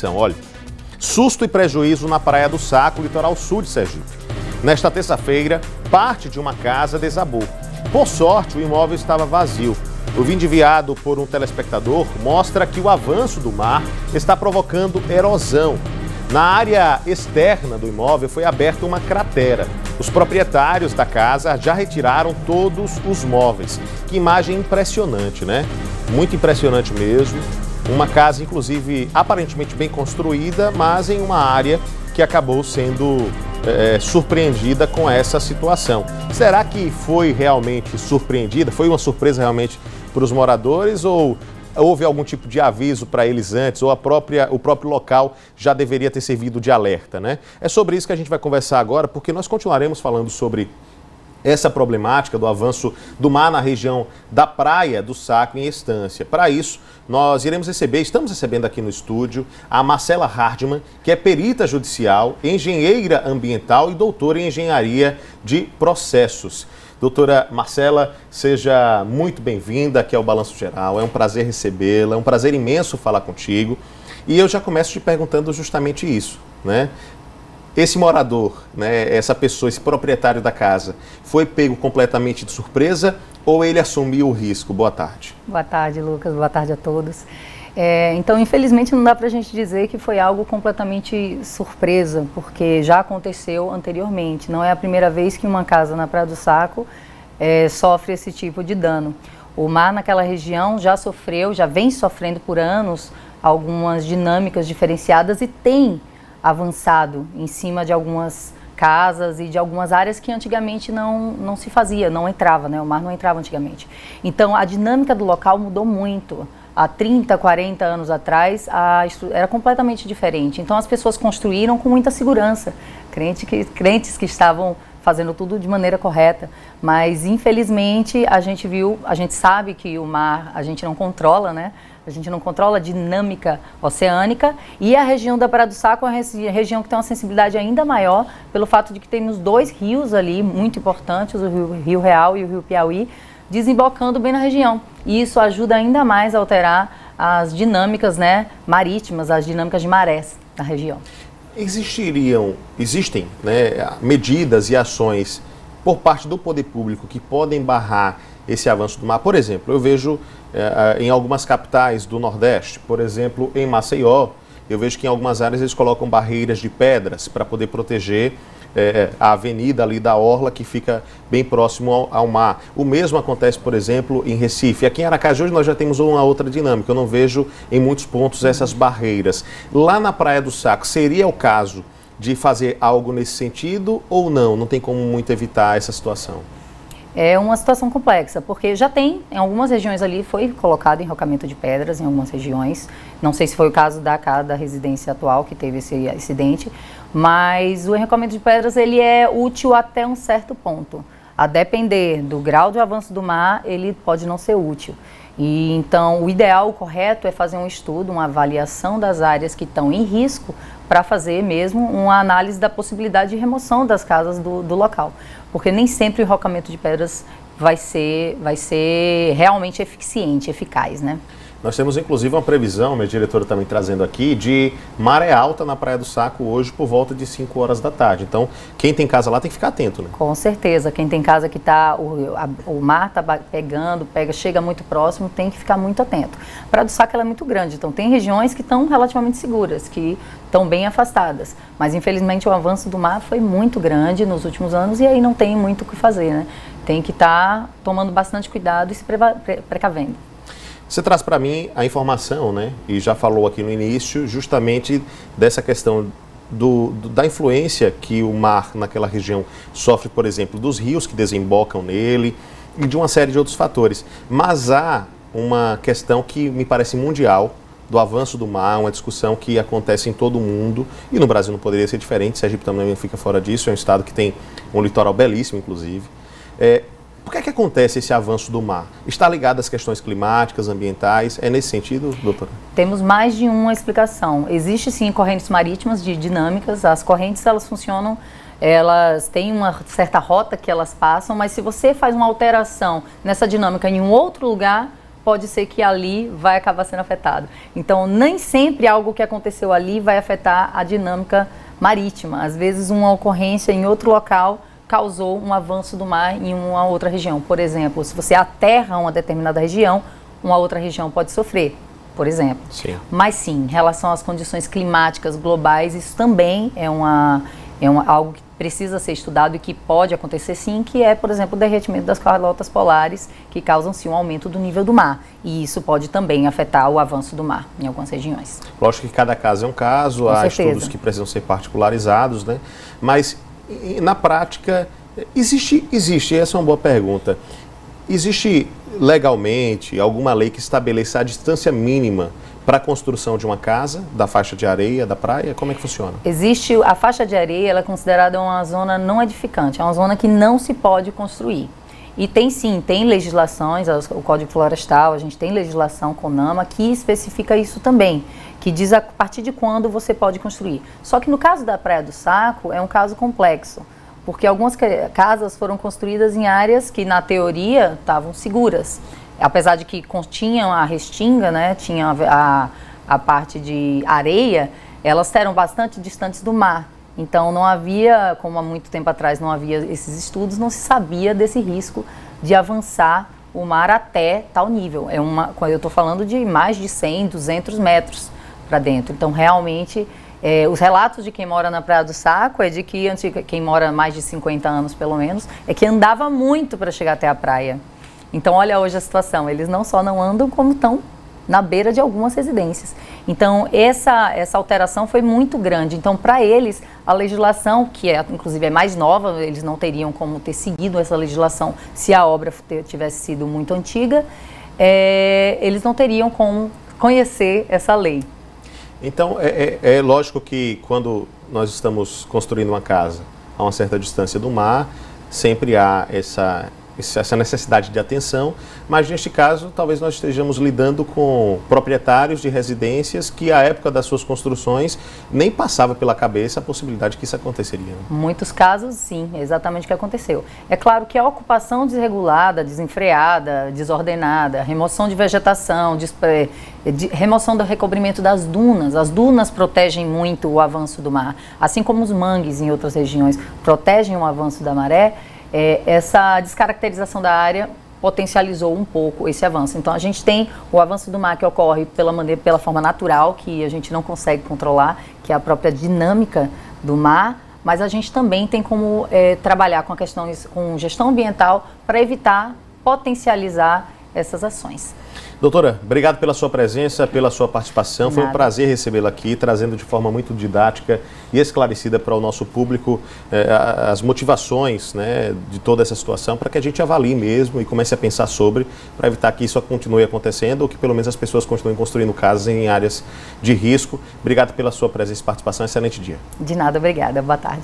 atenção, olha. Susto e prejuízo na Praia do Saco, litoral sul de Sergipe. Nesta terça-feira, parte de uma casa desabou. Por sorte, o imóvel estava vazio. O vídeo enviado por um telespectador mostra que o avanço do mar está provocando erosão. Na área externa do imóvel foi aberta uma cratera. Os proprietários da casa já retiraram todos os móveis. Que imagem impressionante, né? Muito impressionante mesmo. Uma casa, inclusive, aparentemente bem construída, mas em uma área que acabou sendo surpreendida com essa situação. Será que foi realmente surpreendida? Foi uma surpresa realmente para os moradores ou houve algum tipo de aviso para eles antes ou o próprio local já deveria ter servido de alerta, né? É sobre isso que a gente vai conversar agora, porque nós continuaremos falando sobre essa problemática do avanço do mar na região da Praia do Saco em Estância. Para isso, nós estamos recebendo aqui no estúdio a Marcela Hardman, que é perita judicial, engenheira ambiental e doutora em engenharia de processos. Doutora Marcela, seja muito bem-vinda aqui ao Balanço Geral, é um prazer recebê-la, é um prazer imenso falar contigo. E eu já começo te perguntando justamente isso, né? Esse morador, né, essa pessoa, esse proprietário da casa, foi pego completamente de surpresa ou ele assumiu o risco? Boa tarde. Boa tarde, Lucas. Boa tarde a todos. Então, infelizmente, não dá para a gente dizer que foi algo completamente surpresa, porque já aconteceu anteriormente. Não é a primeira vez que uma casa na Praia do Saco sofre esse tipo de dano. O mar naquela região já vem sofrendo por anos algumas dinâmicas diferenciadas e tem avançado em cima de algumas casas e de algumas áreas que antigamente não se fazia, não entrava, né? O mar não entrava antigamente. Então, a dinâmica do local mudou muito. Há 30, 40 anos atrás, era completamente diferente. Então, as pessoas construíram com muita segurança, crentes que estavam fazendo tudo de maneira correta. Mas, infelizmente, a gente sabe que o mar a gente não controla, né? A gente não controla a dinâmica oceânica e a região da Praia do Saco é uma região que tem uma sensibilidade ainda maior pelo fato de que temos dois rios ali muito importantes, o Rio Real e o Rio Piauí, desembocando bem na região. E isso ajuda ainda mais a alterar as dinâmicas, né, marítimas, as dinâmicas de marés na região. Existem, né, medidas e ações por parte do poder público que podem barrar esse avanço do mar? Por exemplo, eu vejo em algumas capitais do Nordeste, por exemplo, em Maceió, eu vejo que em algumas áreas eles colocam barreiras de pedras para poder proteger a avenida ali da orla que fica bem próximo ao mar. O mesmo acontece, por exemplo, em Recife. Aqui em Aracaju nós já temos uma outra dinâmica, eu não vejo em muitos pontos essas barreiras. Lá na Praia do Saco, seria o caso de fazer algo nesse sentido ou não? Não tem como muito evitar essa situação? É uma situação complexa, porque já tem, em algumas regiões ali, foi colocado enrocamento de pedras, em algumas regiões. Não sei se foi o caso da residência atual que teve esse acidente, mas o enrocamento de pedras, ele é útil até um certo ponto. A depender do grau de avanço do mar, ele pode não ser útil. E então, o ideal, o correto, é fazer um estudo, uma avaliação das áreas que estão em risco para fazer mesmo uma análise da possibilidade de remoção das casas do local. Porque nem sempre o enrocamento de pedras vai ser realmente eficiente, eficaz, né? Nós temos inclusive uma previsão, minha diretora também trazendo aqui, de maré alta na Praia do Saco hoje por volta de 5 horas da tarde. Então, quem tem casa lá tem que ficar atento, né? Com certeza. Quem tem casa que o mar está pegando, chega muito próximo, tem que ficar muito atento. A Praia do Saco ela é muito grande, então tem regiões que estão relativamente seguras, que estão bem afastadas. Mas, infelizmente, o avanço do mar foi muito grande nos últimos anos e aí não tem muito o que fazer, né? Tem que estar tomando bastante cuidado e se precavendo. Você traz para mim a informação, né, e já falou aqui no início, justamente dessa questão da influência que o mar naquela região sofre, por exemplo, dos rios que desembocam nele e de uma série de outros fatores. Mas há uma questão que me parece mundial, do avanço do mar, uma discussão que acontece em todo o mundo, e no Brasil não poderia ser diferente, Sergipe também não fica fora disso, é um estado que tem um litoral belíssimo, inclusive. Por que acontece esse avanço do mar? Está ligado às questões climáticas, ambientais? É nesse sentido, doutora? Temos mais de uma explicação. Existe sim correntes marítimas dinâmicas. As correntes elas funcionam, elas têm uma certa rota que elas passam, mas se você faz uma alteração nessa dinâmica em um outro lugar, pode ser que ali vai acabar sendo afetado. Então, nem sempre algo que aconteceu ali vai afetar a dinâmica marítima. Às vezes, uma ocorrência em outro local causou um avanço do mar em uma outra região. Por exemplo, se você aterra uma determinada região, uma outra região pode sofrer, por exemplo. Sim. Mas sim, em relação às condições climáticas globais, isso também é algo que precisa ser estudado e que pode acontecer sim, que é, por exemplo, o derretimento das calotas polares, que causam sim um aumento do nível do mar. E isso pode também afetar o avanço do mar em algumas regiões. Lógico que cada caso é um caso, há estudos que precisam ser particularizados, né? Mas na prática, existe, essa é uma boa pergunta, existe legalmente alguma lei que estabeleça a distância mínima para a construção de uma casa, da faixa de areia, da praia? Como é que funciona? Existe a faixa de areia, ela é considerada uma zona não edificante, é uma zona que não se pode construir. E tem sim, tem legislações, o Código Florestal, a gente tem legislação CONAMA que especifica isso também, que diz a partir de quando você pode construir. Só que no caso da Praia do Saco é um caso complexo, porque algumas casas foram construídas em áreas que na teoria estavam seguras. Apesar de que tinham a restinga, né, tinha a parte de areia, elas eram bastante distantes do mar. Então não havia, como há muito tempo atrás não havia esses estudos, não se sabia desse risco de avançar o mar até tal nível. Eu estou falando de mais de 100, 200 metros para dentro. Então realmente, os relatos de quem mora na Praia do Saco é de que quem mora mais de 50 anos pelo menos, é que andava muito para chegar até a praia. Então, olha hoje a situação, eles não só não andam, como estão na beira de algumas residências. Então, essa alteração foi muito grande. Então, para eles, a legislação, que inclusive é mais nova, eles não teriam como ter seguido essa legislação se a obra tivesse sido muito antiga, eles não teriam como conhecer essa lei. Então, é lógico que quando nós estamos construindo uma casa a uma certa distância do mar, sempre há essa necessidade de atenção, mas neste caso talvez nós estejamos lidando com proprietários de residências que à época das suas construções nem passava pela cabeça a possibilidade que isso aconteceria. Muitos casos sim, é exatamente o que aconteceu. É claro que a ocupação desregulada, desenfreada, desordenada, remoção de vegetação, remoção do recobrimento das dunas, as dunas protegem muito o avanço do mar, assim como os mangues em outras regiões protegem o avanço da maré. Essa descaracterização da área potencializou um pouco esse avanço. Então a gente tem o avanço do mar que ocorre pela forma natural, que a gente não consegue controlar, que é a própria dinâmica do mar, mas a gente também tem como trabalhar com com gestão ambiental para evitar potencializar essas ações. Doutora, obrigado pela sua presença, pela sua participação. Foi um prazer recebê-la aqui, trazendo de forma muito didática e esclarecida para o nosso público as motivações, né, de toda essa situação, para que a gente avalie mesmo e comece a pensar sobre, para evitar que isso continue acontecendo ou que pelo menos as pessoas continuem construindo casas em áreas de risco. Obrigado pela sua presença e participação. Excelente dia. De nada, obrigada. Boa tarde.